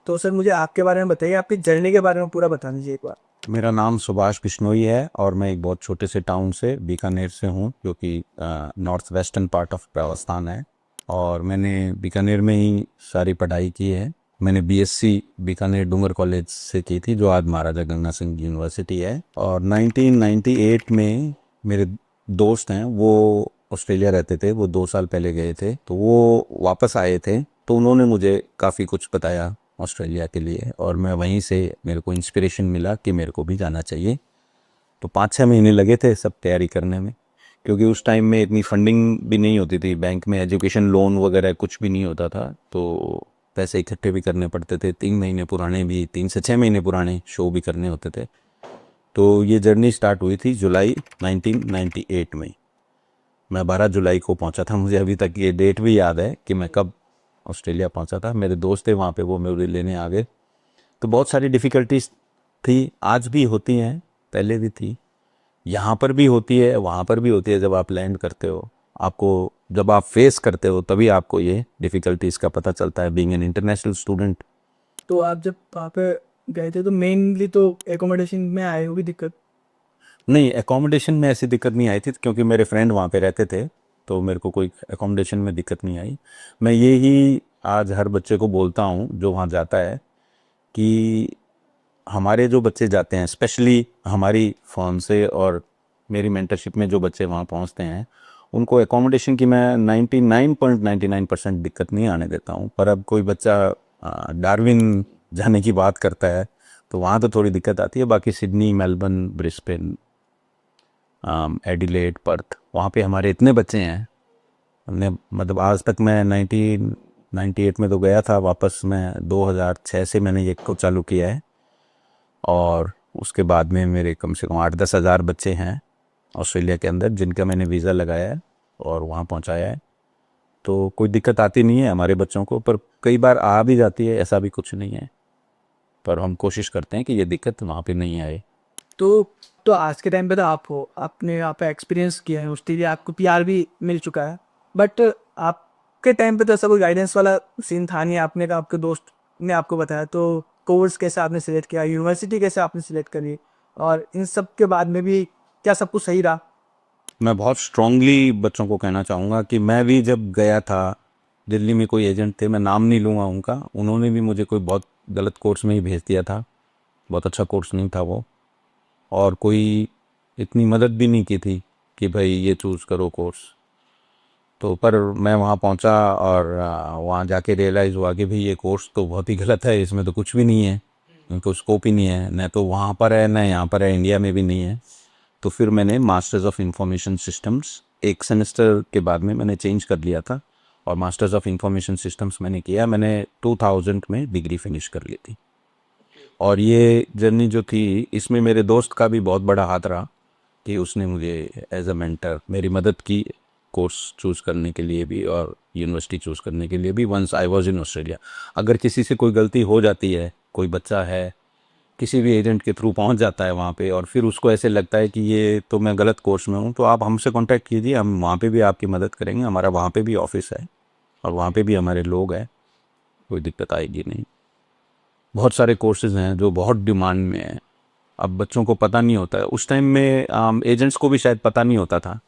तो सर मुझे आपके बारे में बताइए, आपकी जर्नी के बारे में पूरा बता दीजिए एक बार। मेरा नाम सुभाष बिश्नोई है और मैं एक बहुत छोटे से टाउन से बीकानेर से हूँ, जो कि north western part of Rajasthan है। और मैंने बीकानेर में ही सारी पढ़ाई की है। मैंने बीएससी बीकानेर डूंगर कॉलेज से की थी, जो आज महाराजा गंगा सिंह यूनिवर्सिटी है। और 1998 में मेरे दोस्त हैं, वो ऑस्ट्रेलिया रहते थे, वो 2 साल पहले गए थे, तो वो वापस आए थे। तो उन्होंने मुझे काफ़ी कुछ बताया ऑस्ट्रेलिया के लिए, और मैं वहीं से मेरे को इंस्पिरेशन मिला कि मेरे को भी जाना चाहिए। तो 5-6 महीने लगे थे सब तैयारी करने में, क्योंकि उस टाइम में इतनी फंडिंग भी नहीं होती थी बैंक में, एजुकेशन लोन वगैरह कुछ भी नहीं होता था। तो पैसे इकट्ठे भी करने पड़ते थे, 3 महीने पुराने भी, 3 से 6 महीने पुराने शो भी करने होते थे। तो ये जर्नी स्टार्ट हुई थी जुलाई 1998 में। मैं 12 जुलाई को पहुंचा था। मुझे अभी तक ये डेट भी याद है कि मैं कब ऑस्ट्रेलिया पहुंचा था। मेरे दोस्त थे वहाँ पे, वो मुझे लेने आ गए। तो बहुत सारी डिफ़िकल्टीज थी, आज भी होती हैं, पहले भी थी, यहाँ पर भी होती है, वहाँ पर भी होती है। जब आप लैंड करते हो, आपको जब आप फेस करते हो, तभी आपको ये डिफ़िकल्टीज का पता चलता है, बीइंग एन इंटरनेशनल स्टूडेंट। तो आप जब वहाँ पे गए थे तो मेनली तो एकोमोडेशन में आए होगी दिक्कत। नहीं, एकोमोडेशन में ऐसी दिक्कत नहीं आई थी, क्योंकि मेरे फ्रेंड वहाँ पे रहते थे, तो मेरे को कोई एकोमोडेशन में दिक्कत नहीं आई। मैं ये ही आज हर बच्चे को बोलता हूँ जो वहाँ जाता है, कि हमारे जो बच्चे जाते हैं, स्पेशली हमारी फर्म से और मेरी मेंटरशिप में जो बच्चे वहाँ पहुँचते हैं, उनको एकोमोडेशन की मैं 99.99% दिक्कत नहीं आने देता हूँ। पर अब कोई बच्चा डार्विन जाने की बात करता है, तो वहाँ तो थोड़ी दिक्कत आती है। बाकी Sydney, Melbourne, Brisbane, Adelaide, Perth, वहाँ पे हमारे इतने बच्चे हैं। हमने मतलब आज तक मैं 1998 में तो गया था, वापस मैं 2006 से मैंने ये को चालू किया है। और उसके बाद में मेरे कम से कम 8-10 हज़ार बच्चे हैं ऑस्ट्रेलिया के अंदर, जिनका मैंने वीज़ा लगाया है और वहाँ पहुँचाया है। तो कोई दिक्कत आती नहीं है हमारे बच्चों को, पर कई बार आ भी जाती है, ऐसा भी कुछ नहीं है। पर हम कोशिश करते हैं कि ये दिक्कत वहाँ पे नहीं आए। तो तो आज के टाइम पे तो आप हो, आपने यहाँ पे एक्सपीरियंस किया है, उसके लिए आपको पीआर भी मिल चुका है। बट आपके टाइम पे तो ऐसा कोई गाइडेंस वाला सीन था नहीं, आपने कहा आपके दोस्त ने आपको बताया। तो कोर्स कैसे आपने सिलेक्ट किया, यूनिवर्सिटी कैसे आपने सिलेक्ट करी, और इन सब के बाद में भी क्या सब कुछ सही रहा? मैं बहुत स्ट्रांगली बच्चों को कहना चाहूँगा कि मैं भी जब गया था, दिल्ली में कोई एजेंट थे, मैं नाम नहीं लूँगा उनका, उन्होंने भी मुझे कोई बहुत गलत कोर्स में ही भेज दिया था। बहुत अच्छा कोर्स नहीं था वो, और कोई इतनी मदद भी नहीं की थी कि भाई ये चूज़ करो कोर्स। तो पर मैं वहाँ पहुँचा और वहाँ जाके रियलाइज़ हुआ कि भाई ये कोर्स तो बहुत ही गलत है, इसमें तो कुछ भी नहीं है, इनको स्कोप ही नहीं है, न तो वहाँ पर है न यहाँ पर है, इंडिया में भी नहीं है। तो फिर मैंने मास्टर्स ऑफ इंफॉर्मेशन सिस्टम्स एक सेमेस्टर के बाद में मैंने चेंज कर लिया था, और मास्टर्स ऑफ इंफॉर्मेशन सिस्टम्स मैंने किया। मैंने 2000 में डिग्री फिनिश कर ली थी। और ये जर्नी जो थी, इसमें मेरे दोस्त का भी बहुत बड़ा हाथ रहा कि उसने मुझे एज अ मेंटर मेरी मदद की, कोर्स चूज़ करने के लिए भी और यूनिवर्सिटी चूज़ करने के लिए भी, once I was in Australia. अगर किसी से कोई गलती हो जाती है, कोई बच्चा है किसी भी एजेंट के थ्रू पहुंच जाता है वहाँ पे, और फिर उसको ऐसे लगता है कि ये तो मैं गलत कोर्स में हूँ, तो आप हमसे कांटेक्ट कीजिए, हम वहाँ पे भी आपकी मदद करेंगे। हमारा वहाँ पे भी ऑफिस है और वहाँ पे भी हमारे लोग हैं, कोई दिक्कत आएगी नहीं। बहुत सारे कोर्सेज हैं जो बहुत डिमांड में हैं। अब बच्चों को पता नहीं होता है, उस टाइम में एजेंट्स को भी शायद पता नहीं होता था,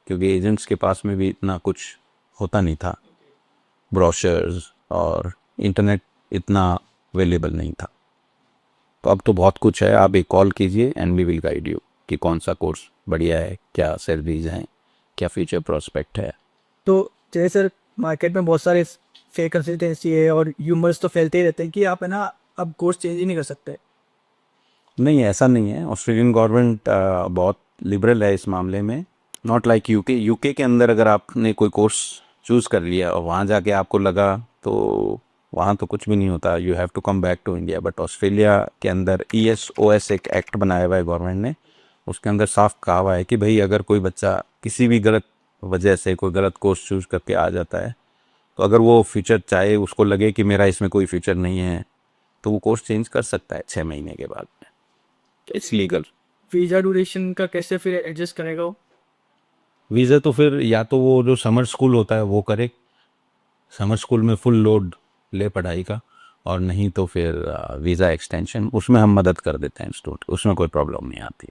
क्योंकि एजेंट्स के पास में भी इतना कुछ होता नहीं था, ब्रोशर्स और इंटरनेट इतना अवेलेबल नहीं था। तो अब तो बहुत कुछ है, आप एक कॉल कीजिए and we will guide you कि कौन सा कोर्स बढ़िया है, क्या सैलरीज हैं, क्या फ्यूचर प्रोस्पेक्ट है। तो जैसे सर, मार्केट में बहुत सारे फेक कंसल्टेंसी है और ह्यूमर्स तो फैलते ही रहते हैं कि आप है ना अब कोर्स चेंज ही नहीं कर सकते। नहीं, ऐसा नहीं है। ऑस्ट्रेलियन गवर्नमेंट बहुत लिबरल है इस मामले में। Not like UK. यूके के अंदर अगर आपने कोई कोर्स चूज़ कर लिया और वहाँ जाके आपको लगा, तो वहाँ तो कुछ भी नहीं होता, you have to come back to India. But Australia के अंदर ESOS एक एक्ट बनाया हुआ है गवर्नमेंट ने, उसके अंदर साफ कहा हुआ है कि भाई अगर कोई बच्चा किसी भी गलत वजह से कोई गलत कोर्स चूज़ करके आ जाता है, तो अगर वो फ्यूचर चाहे, उसको लगे कि मेरा इसमें कोई फ्यूचर नहीं है, तो वो कोर्स चेंज कर सकता है 6 महीने के बाद में। It's legal. वीज़ा ड्यूरेशन का कैसे फिर एडजस्ट करेगा वो? वीज़ा तो फिर या तो वो जो समर स्कूल होता है वो करे, समर स्कूल में फुल लोड ले पढ़ाई का, और नहीं तो फिर वीज़ा एक्सटेंशन, उसमें हम मदद कर देते हैं स्टूडेंट, उसमें कोई प्रॉब्लम नहीं आती।